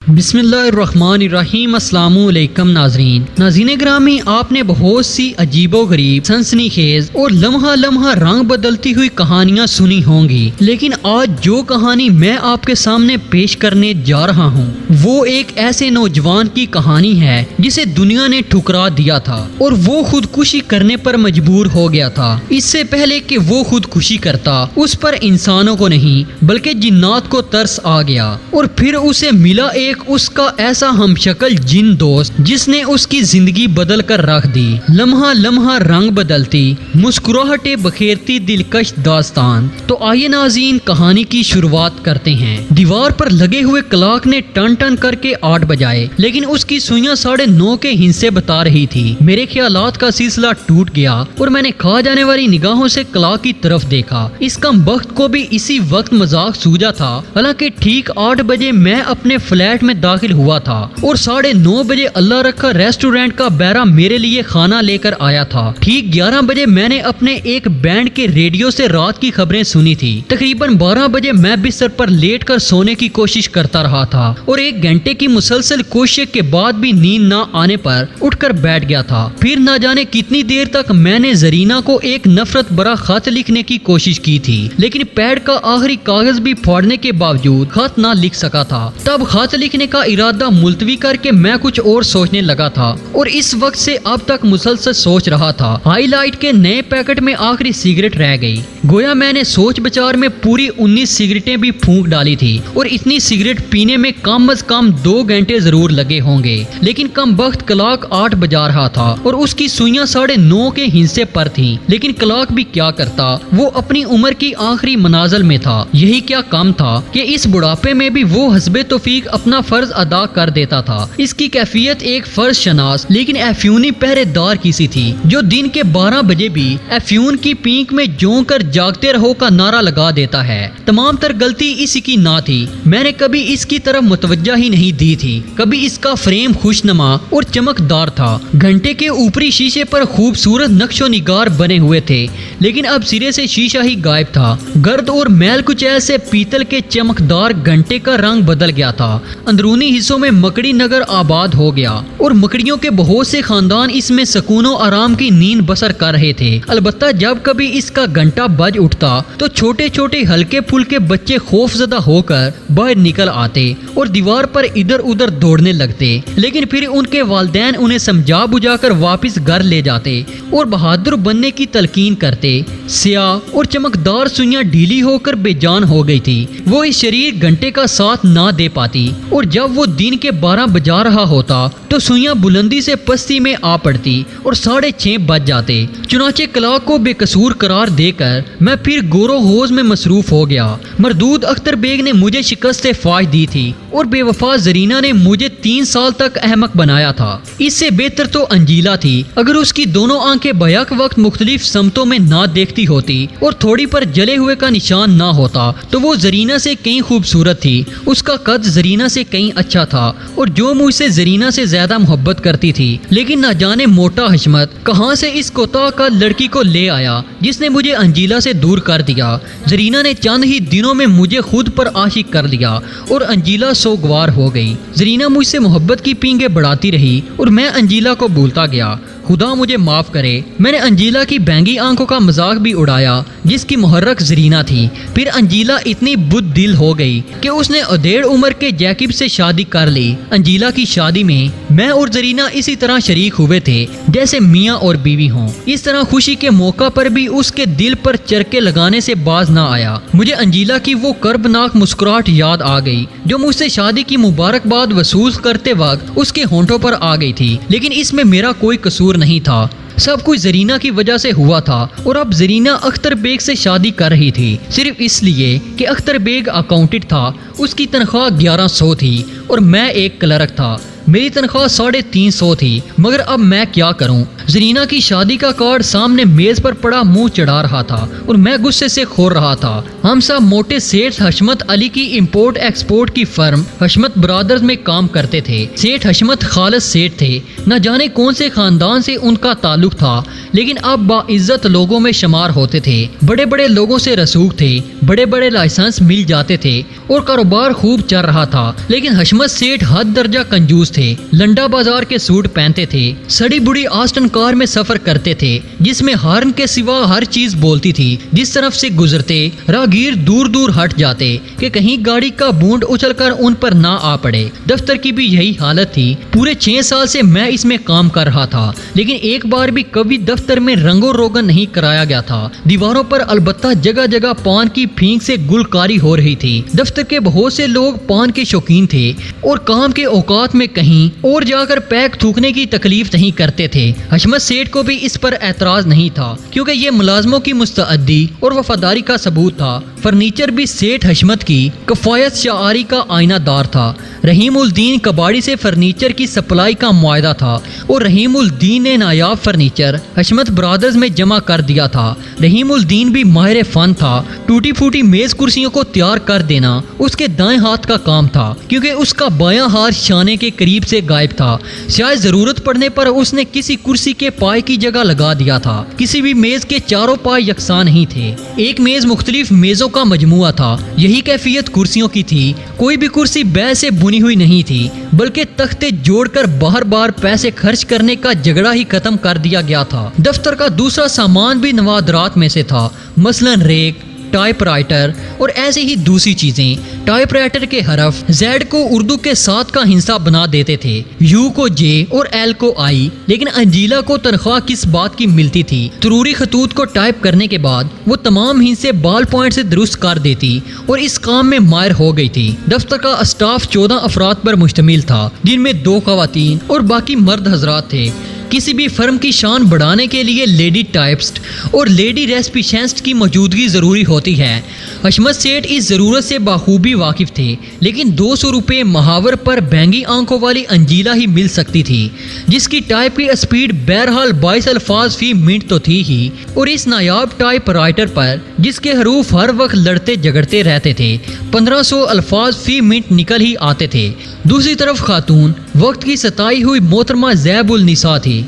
بسم اللہ الرحمن الرحیم۔ السلام علیکم ناظرین گرامی، آپ نے بہت سی عجیب و غریب، سنسنی خیز اور لمحہ لمحہ رنگ بدلتی ہوئی کہانیاں سنی ہوں گی، لیکن آج جو کہانی میں آپ کے سامنے پیش کرنے جا رہا ہوں وہ ایک ایسے نوجوان کی کہانی ہے جسے دنیا نے ٹھکرا دیا تھا اور وہ خودکشی کرنے پر مجبور ہو گیا تھا۔ اس سے پہلے کہ وہ خودکشی کرتا، اس پر انسانوں کو نہیں بلکہ جنات کو ترس آ گیا، اور پھر اسے ملا ایک اس کا ایسا ہم شکل جن دوست جس نے اس کی زندگی بدل کر رکھ دی۔ لمحہ لمحہ رنگ بدلتی، مسکراہٹیں بکھیرتی دلکش داستان۔ تو آئیے ناظرین، کہانی کی شروعات کرتے ہیں۔ دیوار پر لگے ہوئے کلاک نے ٹن ٹن کر کے 8 بجائے، لیکن اس کی سوئیاں 9:30 کے ہندسے بتا رہی تھی۔ میرے خیالات کا سلسلہ ٹوٹ گیا اور میں نے کھا جانے والی نگاہوں سے کلاک کی طرف دیکھا۔ اس کم بخت کو بھی اسی وقت مذاق سوجا تھا، حالانکہ ٹھیک 8 بجے میں اپنے فلیٹ میں داخل ہوا تھا اور 9:30 بجے اللہ رکھا ریسٹورنٹ کا بیرا میرے لیے کھانا لے کر آیا تھا۔ ٹھیک 11 بجے میں نے اپنے ایک بینڈ کے ریڈیو سے رات کی خبریں سنی تھی۔ تقریباً 12 بجے میں بستر پر لیٹ کر سونے کی کوشش کرتا رہا تھا اور 1 گھنٹے کی مسلسل کوشش کے بعد بھی نیند نہ آنے پر اٹھ کر بیٹھ گیا تھا۔ پھر نہ جانے کتنی دیر تک میں نے زرینہ کو ایک نفرت بھرا خط لکھنے کی کوشش کی تھی، لیکن پیڈ کا آخری کاغذ بھی پھاڑنے کے باوجود خط نہ لکھ سکا تھا۔ تب خط لکھنے کا ارادہ ملتوی کر کے میں کچھ اور سوچنے لگا تھا، اور اس وقت سے اب تک مسلسل سوچ رہا تھا۔ ہائی لائٹ کے نئے پیکٹ میں آخری سگریٹ رہ گئی، گویا میں نے سوچ بچار میں پوری 19 سگریٹیں بھی پھونک ڈالی تھی، اور اتنی سگریٹ پینے میں کم از کم 2 گھنٹے ضرور لگے ہوں گے۔ لیکن کم بخت کلاک 8 بجا رہا تھا اور اس کی سوئیاں 9:30 کے ہندسے پر تھیں، لیکن کلاک بھی کیا کرتا، وہ اپنی عمر کی آخری منازل میں تھا۔ یہی کیا کام تھا کہ اس بڑھاپے میں بھی وہ حسب توفیق اپنا فرض ادا کر دیتا تھا۔ اس کی کیفیت ایک فرض شناس لیکن افیونی پہرے دار کی سی تھی، جو دن کے 12 بجے بھی افیون کی پینک میں جون کر جاگتے رہو کا نعرہ لگا دیتا ہے۔ تمام تر غلطی اسی کی نہ تھی، میں نے کبھی اس کی طرف متوجہ ہی نہیں دی تھی۔ کبھی اس کا فریم خوشنما اور چمکدار تھا، گھنٹے کے اوپری شیشے پر خوبصورت نقش و نگار بنے ہوئے تھے، لیکن اب سرے سے شیشہ ہی غائب تھا۔ گرد اور میل کچیل سے پیتل کے چمکدار گھنٹے کا رنگ بدل گیا تھا۔ اندرونی حصوں میں مکڑی نگر آباد ہو گیا اور مکڑیوں کے بہت سے خاندان اس میں سکون و آرام کی نیند بسر کر رہے تھے۔ البتہ جب کبھی اس کا گھنٹہ بج اٹھتا تو چھوٹے چھوٹے ہلکے پھلکے بچے خوف زدہ ہو کر باہر نکل آتے اور دیوار پر ادھر ادھر دوڑنے لگتے، لیکن پھر ان کے والدین انہیں سمجھا بجھا کر واپس گھر لے جاتے اور بہادر بننے کی تلقین کرتے۔ سیاہ اور چمکدار سوئیاں ڈھیلی ہو کر بے جان ہو گئی تھی، وہ اس شریر گھنٹے کا ساتھ نہ دے پاتی، اور جب وہ دن کے 12 بجا رہا ہوتا تو سوئیاں بلندی سے پستی میں آ پڑتی اور 6:30 بج جاتے۔ چنانچہ کلاک کو بے قصور قرار دے کر میں پھر گور و خوض میں مصروف ہو گیا۔ مردود اختر بیگ نے مجھے شکست فاش دی تھی اور بے وفا زرینہ نے مجھے 3 سال تک احمق بنایا تھا۔ اس سے بہتر تو انجیلا تھی، اگر اس کی دونوں آنکھیں بیک وقت مختلف سمتوں میں نہ دیکھتی ہوتی اور تھوڑی پر جلے ہوئے کا نشان نہ ہوتا تو وہ زرینہ سے کہیں خوبصورت تھی۔ اس کا قد زرینہ سے کہیں اچھا تھا اور جو مجھ سے زرینہ سے زیادہ محبت کرتی تھی، لیکن نہ جانے موٹا حشمت کہاں سے اس کوتا کا لڑکی کو لے آیا جس نے مجھے انجیلا سے دور کر دیا۔ زرینہ نے چند ہی دنوں میں مجھے خود پر عاشق کر لیا اور انجیلا سوگوار ہو گئی۔ زرینہ مجھ سے محبت کی پینگیں بڑھاتی رہی اور میں انجیلا کو بھولتا گیا۔ خدا مجھے معاف کرے، میں نے انجیلا کی بینگی آنکھوں کا مذاق بھی اڑایا جس کی محرک زرینہ تھی۔ پھر انجیلا اتنی بد دل ہو گئی کہ اس نے ادھیڑ عمر کے جیکب سے شادی کر لی۔ انجیلا کی شادی میں میں اور زرینہ اسی طرح شریک ہوئے تھے جیسے میاں اور بیوی ہوں۔ اس طرح خوشی کے موقع پر بھی اس کے دل پر چرکے لگانے سے باز نہ آیا۔ مجھے انجیلا کی وہ کربناک مسکراہٹ یاد آ گئی جو مجھ سے شادی کی مبارکباد وصول کرتے وقت اس کے ہونٹوں پر آ گئی تھی، لیکن اس میں میرا کوئی قصور نہیں تھا۔ سب کچھ زرینہ کی وجہ سے ہوا تھا، اور اب زرینہ اختر بیگ سے شادی کر رہی تھی صرف اس لیے کہ اختر بیگ اکاؤنٹنٹ تھا، اس کی تنخواہ 1100 تھی اور میں ایک کلرک تھا۔ میری تنخواہ 350 تھی، مگر اب میں کیا کروں؟ زرینہ کی شادی کا کارڈ سامنے میز پر پڑا منہ چڑھا رہا تھا اور میں غصے سے کھور رہا تھا۔ ہم سب موٹے سیٹھ حشمت علی کی امپورٹ ایکسپورٹ کی فرم حشمت برادرز میں کام کرتے تھے۔ سیٹھ حشمت خالص سیٹھ تھے، نہ جانے کون سے خاندان سے ان کا تعلق تھا، لیکن اب باعزت لوگوں میں شمار ہوتے تھے۔ بڑے بڑے لوگوں سے رسوخ تھے، بڑے بڑے لائسنس مل جاتے تھے اور کاروبار خوب چل رہا تھا۔ لیکن حشمت سیٹھ حد درجہ کنجوس تھے، لنڈا بازار کے سوٹ پہنتے تھے، سڑی بڑی آسٹن کار میں سفر کرتے تھے جس میں ہارن کے سوا ہر چیز بولتی تھی۔ جس طرف سے گزرتے راہگیر دور دور ہٹ جاتے کہ کہیں گاڑی کا بونڈ اچھل کر ان پر نہ آ پڑے۔ دفتر کی بھی یہی حالت تھی۔ پورے 6 سال سے میں اس میں کام کر رہا تھا، لیکن ایک بار بھی کبھی دفتر میں رنگ و روگن نہیں کرایا گیا تھا۔ دیواروں پر البتہ جگہ جگہ پان کی پھینک سے گلکاری ہو رہی تھی۔ دفتر کے بہت سے لوگ پان کے شوقین تھے اور کام کے اوقات میں کہیں اور جا کر پیک تھوکنے کی تکلیف نہیں کرتے تھے۔ حشمت سیٹھ کو بھی اس پر اعتراض نہیں تھا، کیونکہ یہ ملازموں کی مستعدی اور وفاداری کا ثبوت تھا۔ فرنیچر بھی سیٹھ حشمت کی کفایت شعاری کا آئینہ دار تھا۔ رحیم الدین کباڑی سے فرنیچر کی سپلائی کا معاہدہ تھا اور رحیم الدین نے نایاب فرنیچر حشمت برادرز میں جمع کر دیا تھا۔ رحیم الدین بھی ماہر فن تھا۔ ٹوٹی پھوٹی میز کرسیوں کو تیار کر دینا اس کے دائیں ہاتھ کا کام تھا، کیونکہ اس کا بایاں ہاتھ شانے کے قریب سے غائب تھا۔ شاید ضرورت پڑنے پر اس نے کسی کرسی کے پائے کی جگہ لگا دیا تھا۔ کسی بھی میز کے چاروں پائے یکساں نہیں تھے، ایک میز مختلف میزوں کا مجموعہ تھا۔ یہی کیفیت کرسیوں کی تھی۔ کوئی بھی کرسی بے سے بنی ہوئی نہیں تھی، بلکہ تختے جوڑ کر بار بار پیسے خرچ کرنے کا جھگڑا ہی ختم کر دیا گیا تھا۔ دفتر کا دوسرا سامان بھی نوادرات میں سے تھا، مثلاً ریک، ٹائپ رائٹر اور ایسی ہی دوسری چیزیں۔ ٹائپ رائٹر کے حرف زیڈ کو اردو کے 7 کا ہندسہ بنا دیتے تھے، یو کو جے اور ایل کو آئی۔ لیکن انجیلا کو تنخواہ کس بات کی ملتی تھی؟ ضروری خطوط کو ٹائپ کرنے کے بعد وہ تمام ہندسے بال پوائنٹ سے درست کر دیتی اور اس کام میں ماہر ہو گئی تھی۔ دفتر کا اسٹاف 14 افراد پر مشتمل تھا، جن میں 2 خواتین اور باقی مرد حضرات تھے۔ کسی بھی فرم کی شان بڑھانے کے لیے لیڈی ٹائپسٹ اور لیڈی ریسپیشنسٹ کی موجودگی ضروری ہوتی ہے۔ حشمت سیٹھ اس ضرورت سے بخوبی واقف تھے، لیکن 200 روپے محاور پر بینگی آنکھوں والی انجیلا ہی مل سکتی تھی، جس کی ٹائپ کی اسپیڈ بہرحال 22 الفاظ فی منٹ تو تھی ہی، اور اس نایاب ٹائپ رائٹر پر جس کے حروف ہر وقت لڑتے جھگڑتے رہتے تھے 1500 الفاظ فی منٹ نکل ہی آتے تھے۔ دوسری طرف خاتون وقت کی ستائی ہوئی محترمہ زیب النساء تھی،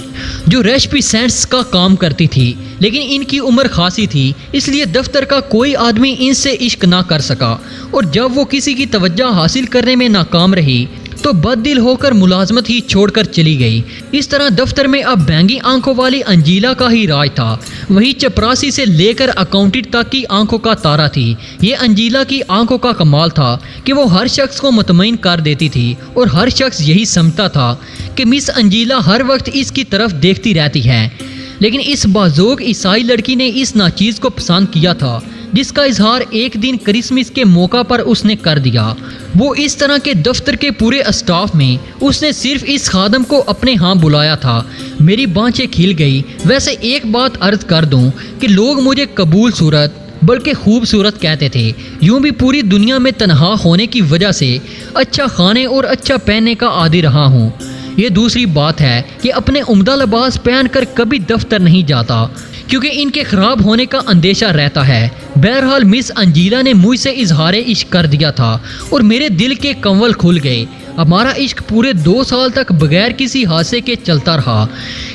جو ریشپی سینٹس کا کام کرتی تھی، لیکن ان کی عمر خاصی تھی، اس لیے دفتر کا کوئی آدمی ان سے عشق نہ کر سکا، اور جب وہ کسی کی توجہ حاصل کرنے میں ناکام رہی تو بد دل ہو کر ملازمت ہی چھوڑ کر چلی گئی۔ اس طرح دفتر میں اب بینگی آنکھوں والی انجیلا کا ہی راج تھا۔ وہی چپراسی سے لے کر اکاؤنٹنٹ تک کی آنکھوں کا تارا تھی۔ یہ انجیلا کی آنکھوں کا کمال تھا کہ وہ ہر شخص کو مطمئن کر دیتی تھی، اور ہر شخص یہی سمجھتا تھا کہ مس انجیلا ہر وقت اس کی طرف دیکھتی رہتی ہے۔ لیکن اس بازوق عیسائی لڑکی نے اس ناچیز کو پسند کیا تھا، جس کا اظہار ایک دن کرسمس کے موقع پر اس نے کر دیا۔ وہ اس طرح کے دفتر کے پورے اسٹاف میں اس نے صرف اس خادم کو اپنے ہاں بلایا تھا۔ میری بانچیں کھل گئی۔ ویسے ایک بات عرض کر دوں کہ لوگ مجھے قبول صورت بلکہ خوبصورت کہتے تھے۔ یوں بھی پوری دنیا میں تنہا ہونے کی وجہ سے اچھا کھانے اور اچھا پہننے کا عادی رہا ہوں۔ یہ دوسری بات ہے کہ اپنے عمدہ لباس پہن کر کبھی دفتر نہیں جاتا، کیونکہ ان کے خراب ہونے کا اندیشہ رہتا ہے۔ بہرحال مس انجیلا نے مجھ سے اظہار عشق کر دیا تھا اور میرے دل کے کنول کھل گئے۔ ہمارا عشق پورے 2 سال تک بغیر کسی حادثے کے چلتا رہا۔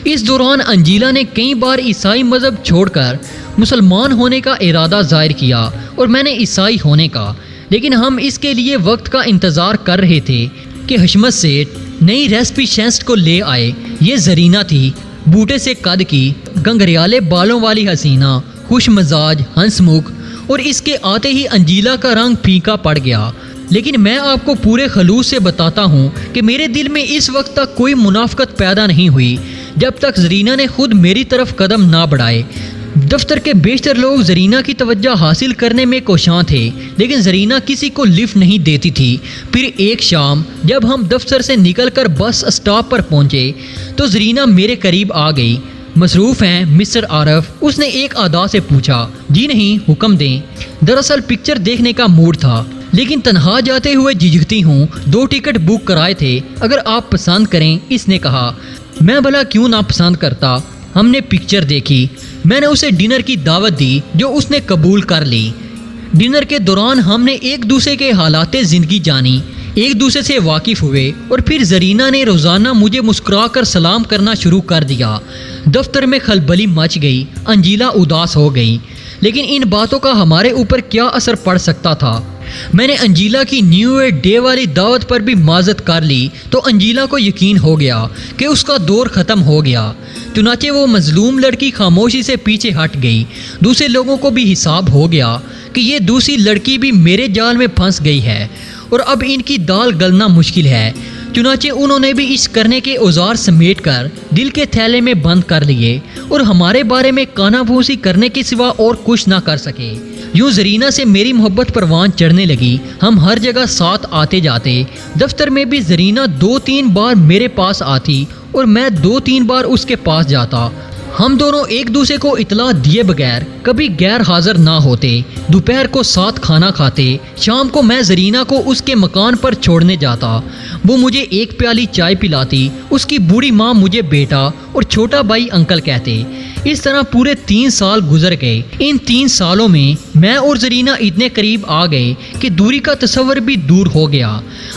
اس دوران انجیلا نے کئی بار عیسائی مذہب چھوڑ کر مسلمان ہونے کا ارادہ ظاہر کیا اور میں نے عیسائی ہونے کا، لیکن ہم اس کے لیے وقت کا انتظار کر رہے تھے کہ حشمت سیٹھ نئی ریسپی شینسٹ کو لے آئے۔ یہ زرینہ تھی، بوٹے سے قد کی، گنگریالے بالوں والی حسینہ، خوش مزاج، ہنس مکھ، اور اس کے آتے ہی انجیلا کا رنگ پھیکا پڑ گیا۔ لیکن میں آپ کو پورے خلوص سے بتاتا ہوں کہ میرے دل میں اس وقت تک کوئی منافقت پیدا نہیں ہوئی جب تک زرینہ نے خود میری طرف قدم نہ بڑھائے۔ دفتر کے بیشتر لوگ زرینہ کی توجہ حاصل کرنے میں کوشاں تھے، لیکن زرینہ کسی کو لفٹ نہیں دیتی تھی۔ پھر ایک شام جب ہم دفتر سے نکل کر بس اسٹاپ پر پہنچے تو زرینہ میرے قریب آ گئی۔ مصروف ہیں مسٹر عارف؟ اس نے ایک ادا سے پوچھا۔ جی نہیں، حکم دیں۔ دراصل پکچر دیکھنے کا موڈ تھا۔ لیکن تنہا جاتے ہوئے جھجکتی ہوں، 2 ٹکٹ بک کرائے تھے، اگر آپ پسند کریں۔ اس نے کہا۔ میں بھلا کیوں نہ پسند کرتا۔ ہم نے پکچر دیکھی، میں نے اسے ڈنر کی دعوت دی جو اس نے قبول کر لی۔ ڈنر کے دوران ہم نے ایک دوسرے کے حالات زندگی جانی، ایک دوسرے سے واقف ہوئے، اور پھر زرینہ نے روزانہ مجھے مسکرا کر سلام کرنا شروع کر دیا۔ دفتر میں خلبلی مچ گئی، انجیلا اداس ہو گئی، لیکن ان باتوں کا ہمارے اوپر کیا اثر پڑ سکتا تھا؟ میں نے انجیلا کی نیو ایئر ڈے والی دعوت پر بھی معذرت کر لی تو انجیلا کو یقین ہو گیا کہ اس کا دور ختم ہو گیا۔ چنانچہ وہ مظلوم لڑکی خاموشی سے پیچھے ہٹ گئی۔ دوسرے لوگوں کو بھی حساب ہو گیا کہ یہ دوسری لڑکی بھی میرے جال میں پھنس گئی ہے اور اب ان کی دال گلنا مشکل ہے۔ چنانچہ انہوں نے بھی عشق کرنے کے اوزار سمیٹ کر دل کے تھیلے میں بند کر لیے اور ہمارے بارے میں کانا بھوسی کرنے کے سوا اور کچھ نہ کر سکے۔ یوں زرینہ سے میری محبت پروان چڑھنے لگی۔ ہم ہر جگہ ساتھ آتے جاتے۔ دفتر میں بھی زرینہ 2-3 بار میرے پاس آتی اور میں 2-3 بار اس کے پاس جاتا۔ ہم دونوں ایک دوسرے کو اطلاع دیے بغیر کبھی غیر حاضر نہ ہوتے۔ دوپہر کو ساتھ کھانا کھاتے۔ شام کو میں زرینہ کو اس کے مکان پر چھوڑنے جاتا۔ وہ مجھے 1 پیالی چائے پلاتی۔ اس کی بوڑھی ماں مجھے بیٹا اور چھوٹا بھائی انکل کہتے۔ اس طرح پورے 3 سال گزر گئے۔ ان 3 سالوں میں میں اور زرینہ اتنے قریب آ گئے کہ دوری کا تصور بھی دور ہو گیا۔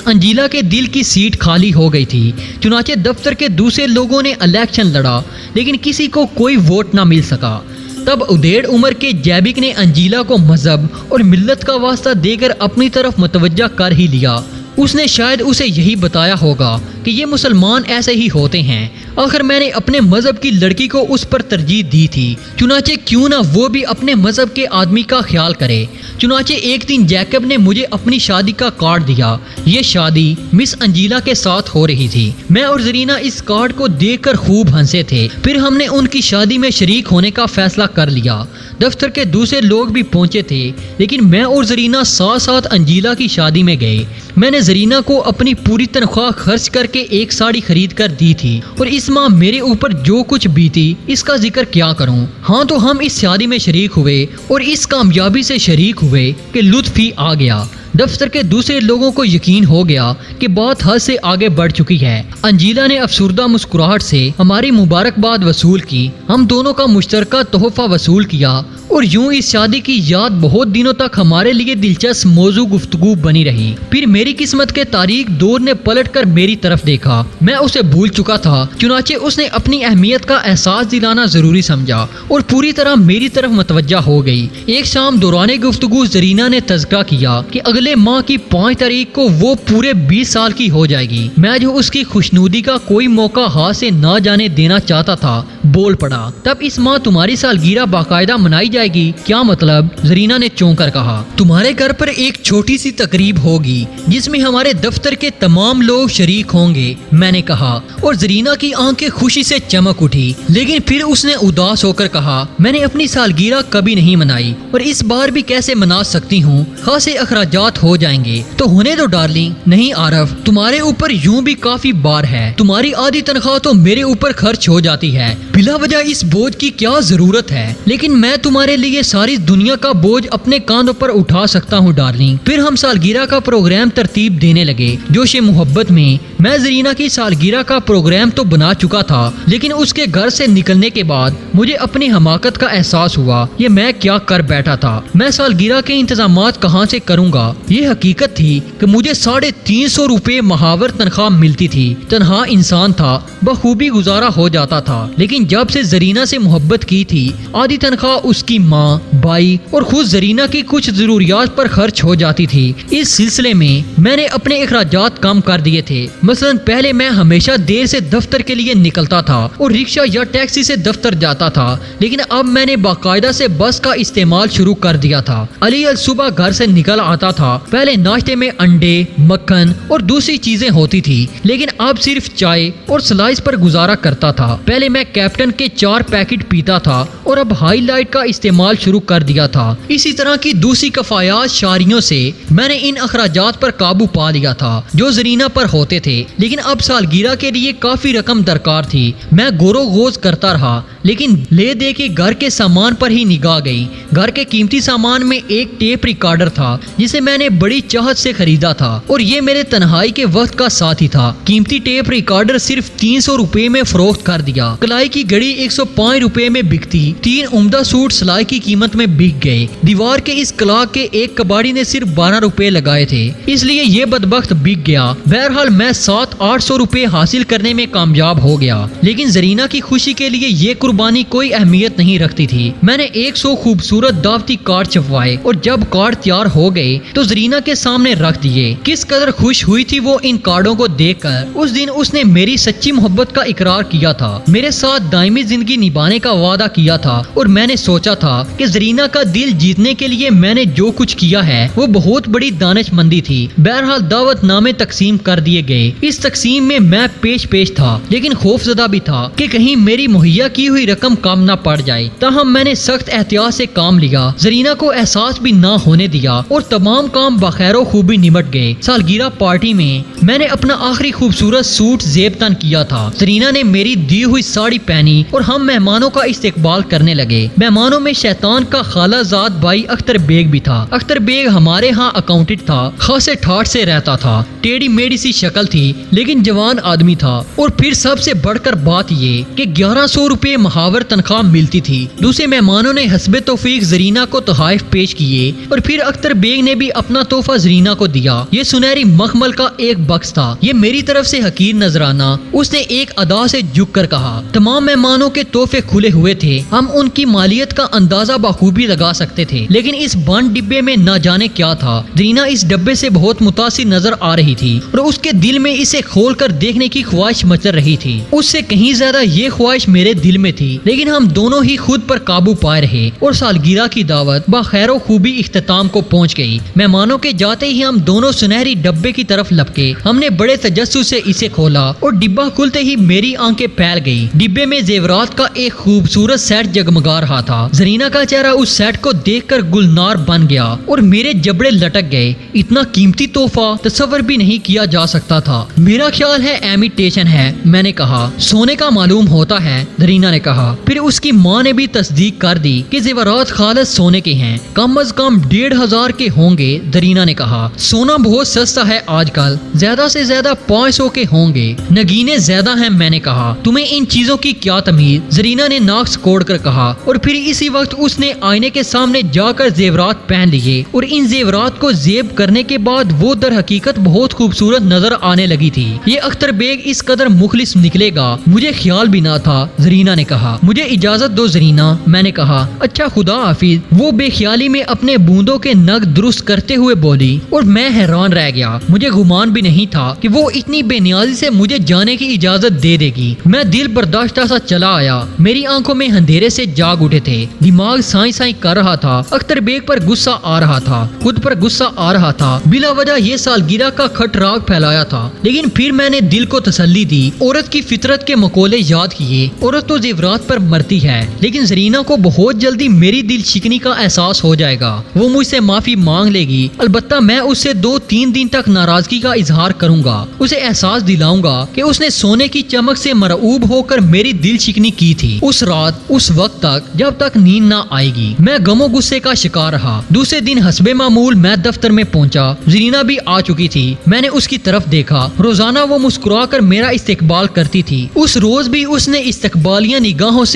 انجیلا کے دل کی سیٹ خالی ہو گئی تھی، چنانچہ دفتر کے دوسرے لوگوں نے الیکشن لڑا، لیکن کسی کو کوئی ووٹ نہ مل سکا۔ تب ادھیڑ عمر کے جیبک نے انجیلا کو مذہب اور ملت کا واسطہ دے کر اپنی طرف متوجہ کر ہی لیا۔ اس نے شاید اسے یہی بتایا ہوگا کہ یہ مسلمان ایسے ہی ہوتے ہیں۔ آخر میں نے اپنے مذہب کی لڑکی کو اس پر ترجیح دی تھی، چنانچہ کیوں نہ وہ بھی اپنے مذہب کے آدمی کا خیال کرے۔ چنانچہ ایک دن جیکب نے مجھے اپنی شادی کا کارڈ دیا۔ یہ شادی مس انجیلا کے ساتھ ہو رہی تھی۔ میں اور زرینہ اس کارڈ کو دیکھ کر خوب ہنسے تھے۔ پھر ہم نے ان کی شادی میں شریک ہونے کا فیصلہ کر لیا۔ دفتر کے دوسرے لوگ بھی پہنچے تھے، لیکن میں اور زرینہ ساتھ ساتھ انجیلا کی شادی میں گئے۔ میں نے زرینہ کو اپنی پوری تنخواہ خرچ کر کے ایک ساڑی خرید کر دی تھی، اور اس ماہ میرے اوپر جو کچھ بیتی اس کا ذکر کیا کروں۔ ہاں تو ہم اس شادی میں شریک ہوئے اور اس کامیابی سے شریک ہوئے کہ لطف ہی آ گیا۔ دفتر کے دوسرے لوگوں کو یقین ہو گیا کہ بات حد سے آگے بڑھ چکی ہے۔ انجیلا نے افسردہ مسکراہٹ سے ہماری مبارکباد وصول کی۔ ہم دونوں کا مشترکہ تحفہ وصول کیا، اور یوں اس شادی کی یاد بہت دنوں تک ہمارے لیے دلچسپ موضوع گفتگو بنی رہی۔ پھر میری قسمت کے تاریک دور نے پلٹ کر میری طرف دیکھا۔ میں اسے بھول چکا تھا، چنانچہ اس نے اپنی اہمیت کا احساس دلانا ضروری سمجھا اور پوری طرح میری طرف متوجہ ہو گئی۔ ایک شام دوران گفتگو زرینہ نے تذکرہ کیا کہ اگلے ماہ کی 5 تاریخ کو وہ پورے 20 سال کی ہو جائے گی۔ میں جو اس کی خوشنودی کا کوئی موقع ہاتھ سے نہ جانے دینا چاہتا تھا، بول پڑا۔ تب اس ماہ تمہاری سالگرہ باقاعدہ منائی جائے گی؟ کیا مطلب؟ زرینہ نے چونک کر کہا۔ تمہارے گھر پر ایک چھوٹی سی تقریب ہوگی جس میں ہمارے دفتر کے تمام لوگ شریک ہوں گے، میں نے کہا، اور زرینہ کی آنکھیں خوشی سے چمک اٹھی، لیکن پھر اس نے اداس ہو کر کہا، میں نے اپنی سالگرہ کبھی نہیں منائی اور اس بار بھی کیسے منا سکتی ہوں؟ خاصے اخراجات ہو جائیں گے۔ تو ہونے دو ڈارلنگ۔ نہیں عارف، تمہارے اوپر یوں بھی کافی بار ہے، تمہاری آدھی تنخواہ تو میرے اوپر خرچ ہو جاتی ہے، بلا وجہ اس بوجھ کی کیا ضرورت ہے؟ لیکن میں تمہارے لیے ساری دنیا کا بوجھ اپنے کاندھوں پر اٹھا سکتا ہوں ڈارلنگ۔ پھر ہم سالگرہ کا پروگرام ترتیب دینے لگے۔ جوش محبت میں زرینہ کی سالگرہ کا پروگرام تو بنا چکا تھا، لیکن اس کے گھر سے نکلنے کے بعد مجھے اپنی حماقت کا احساس ہوا۔ یہ میں کیا کر بیٹھا تھا؟ میں سالگرہ کے انتظامات کہاں سے کروں گا؟ یہ حقیقت تھی کہ مجھے 350 روپے ماہور تنخواہ ملتی تھی۔ تنہا انسان تھا، بخوبی گزارا ہو جاتا تھا، لیکن جب سے زرینہ سے محبت کی تھی، آدھی تنخواہ اس کی ماں، بھائی اور خود زرینہ کی کچھ ضروریات پر خرچ ہو جاتی تھی۔ اس سلسلے میں نے اپنے اخراجات کم کر دیے تھے۔ مثلا پہلے میں ہمیشہ دیر سے دفتر کے لیے نکلتا تھا اور رکشہ یا ٹیکسی سے دفتر جاتا تھا، لیکن اب میں نے باقاعدہ سے بس کا استعمال شروع کر دیا تھا۔ علی صبح گھر سے نکل آتا تھا۔ پہلے ناشتے میں انڈے، مکھن اور دوسری چیزیں ہوتی تھی، لیکن اب صرف چائے اور سلائس پر گزارا کرتا تھا۔ پہلے میں کیپٹن کے 4 پیکٹ پیتا تھا اور اب ہائی لائٹ کا استعمال شروع کر دیا تھا۔ اسی طرح کی دوسری کفایات شاریوں سے میں نے ان اخراجات پر قابو پا لیا تھا جو زرینہ پر ہوتے تھے، لیکن اب سالگرہ کے لیے کافی رقم درکار تھی۔ میں گورو گوز کرتا رہا، لیکن لے دے کے گھر کے سامان پر ہی نگاہ گئی۔ گھر کے قیمتی سامان میں ایک ٹیپ ریکارڈر تھا جسے میں نے بڑی چاہت سے خریدا تھا اور یہ میرے تنہائی کے وقت کا ساتھی تھا۔ قیمتی ٹیپ ریکارڈر صرف 300 روپے میں فروخت کر دیا۔ کلائی کی گھڑی 105 روپے میں بکتی، 3 عمدہ سوٹ سلائی کی قیمت میں بک گئے۔ دیوار کے اس کلاک کے ایک کباڑی نے صرف 12 روپے لگائے تھے، اس لیے یہ بدبخت بک گیا۔ بہرحال میں 700-800 روپے حاصل کرنے میں کامیاب ہو گیا، لیکن زرینہ کی خوشی کے لیے یہ قربانی کوئی اہمیت نہیں رکھتی تھی۔ میں نے 100 خوبصورت دعوتی کارڈ چھپوائے اور جب کارڈ تیار ہو گئے تو زرینہ کے سامنے رکھ دیے۔ کس قدر خوش ہوئی تھی وہ ان کارڈوں کو دیکھ کر۔ اس دن اس نے میری سچی محبت کا اقرار کیا تھا، میرے ساتھ دائمی زندگی نبھانے کا وعدہ کیا تھا اور میں نے سوچا تھا کہ زرینہ کا دل جیتنے کے لیے میں نے جو کچھ کیا ہے وہ بہت بڑی دانش مندی تھی۔ بہرحال دعوت نامے تقسیم کر دیے گئے۔ اس تقسیم میں پیش تھا، لیکن خوف زدہ بھی تھا کہ کہیں میری مہیا کی ہوئی رقم کم نہ پڑ جائے۔ تاہم میں نے سخت احتیاط سے کام لیا، زرینہ کو احساس بھی نہ ہونے دیا اور تمام کام بخیر و خوبی نمٹ گئے۔ سالگرہ پارٹی میں میں نے اپنا آخری خوبصورت سوٹ زیب تن کیا تھا۔ زرینہ نے میری دی ہوئی ساڑی پہنی اور ہم مہمانوں کا استقبال کرنے لگے۔ مہمانوں میں شیطان کا خالہ زاد بھائی اختر بیگ بھی تھا۔ اختر بیگ ہمارے ہاں اکاؤنٹنٹ تھا، خاصے ٹھاٹ سے رہتا تھا، ٹیڑھی میڑھی سی شکل تھی لیکن جوان آدمی تھا، اور پھر سب سے بڑھ کر بات یہ کہ 1100 روپے محاور تنخواہ ملتی تھی۔ دوسرے مہمانوں نے حسب توفیق زرینہ کو تحائف پیش کیے اور پھر اختر بیگ نے بھی اپنا تحفہ زرینہ کو دیا۔ یہ سنہری مخمل کا ایک بکس تھا، یہ میری طرف سے حقیر نذرانہ۔ اس نے ایک ادا سے جھک کر کہا، تمام مہمانوں کے تحفے کھلے ہوئے تھے، ہم ان کی مالیت کا اندازہ بخوبی لگا سکتے تھے، لیکن اس بند ڈبے میں نہ جانے کیا تھا۔ زرینہ اس ڈبے سے بہت متاثر نظر آ رہی تھی اور اس کے دل میں اسے کھول کر دیکھنے کی خواہش مچل رہی تھی۔ اس سے کہیں زیادہ یہ خواہش میرے دل میں تھی، لیکن ہم دونوں ہی خود پر قابو پائے رہے اور سالگرہ کی دعوت بخیر و خوبی اختتام کو پہنچ گئی۔ مہمانوں کے جاتے ہی ہم دونوں سنہری ڈبے کی طرف لپکے۔ ہم نے بڑے تجسس سے اسے کھولا اور ڈبہ کھلتے ہی میری آنکھیں پھیل گئی۔ ڈبے میں زیورات کا ایک خوبصورت سیٹ جگمگا رہا تھا۔ زرینہ کا چہرہ اس سیٹ کو دیکھ کر گلنار بن گیا اور میرے جبڑے لٹک گئے۔ اتنا قیمتی تحفہ تصور بھی نہیں کیا جا سکتا تھا۔ میرا خیال ہے امیٹیشن ہے، میں نے کہا۔ سونے کا معلوم ہوتا ہے، زرینہ نے کہا۔ پھر اس کی ماں نے بھی تصدیق کر دی کہ زیورات خالص سونے کے ہیں، کم از کم 1500 کے ہوں گے، زرینہ نے کہا۔ سونا بہت سستا ہے آج کل، زیادہ سے زیادہ 500 کے ہوں گے، نگینے زیادہ ہیں، میں نے کہا۔ تمہیں ان چیزوں کی کیا تمیز، زرینہ نے ناک کوڑ کر کہا، اور پھر اسی وقت اس نے آئینے کے سامنے جا کر زیورات پہن لیے اور ان زیورات کو زیب کرنے کے بعد وہ در حقیقت بہت خوبصورت نظر آنے لگی تھی۔ یہ اختر بیگ اس قدر مخلص نکلے گا مجھے خیال بھی نہ تھا، زرینہ نے کہا۔ مجھے اجازت دو زرینہ، میں نے کہا۔ اچھا خدا حافظ، وہ بے خیالی میں اپنے بوندوں کے نگ درست کرتے ہوئے بولی اور میں حیران رہ گیا۔ مجھے گمان بھی نہیں تھا کہ وہ اتنی بے نیازی سے مجھے جانے کی اجازت دے دے گی۔ میں دل برداشتہ سا چلا آیا، میری آنکھوں میں اندھیرے سے جاگ اٹھے تھے، دماغ سائیں سائیں کر رہا تھا۔ اختر بیگ پر غصہ آ رہا تھا، خود پر غصہ آ رہا تھا، بلا وجہ یہ سالگرہ کا کھٹ راگ پھیلایا تھا، لیکن پھر میں نے دل کو تسلی دی۔ عورت کی فطرت کے مقولے یاد کیے، عورت تو زیورات پر مرتی ہے، لیکن زرینہ کو بہت جلدی میری دل شکنی کا احساس ہو جائے گا، وہ مجھ سے معافی مانگ لے گی۔ البتہ میں اس سے 2-3 دن تک ناراضگی کا اظہار کروں گا، اسے احساس دلاؤں گا کہ اس نے سونے کی چمک سے مرعوب ہو کر میری دل شکنی کی تھی۔ اس رات، اس وقت تک جب تک نیند نہ آئے گی، میں غم و غصے کا شکار رہا۔ دوسرے دن حسب معمول میں دفتر میں پہنچا، زرینہ بھی آ چکی تھی۔ میں نے اس کی طرف دیکھا، روزانہ وہ مسکرا کر میرا استقبال کرتی تھی، اس روز بھی اس نے استقبالیہ نگاہوں سے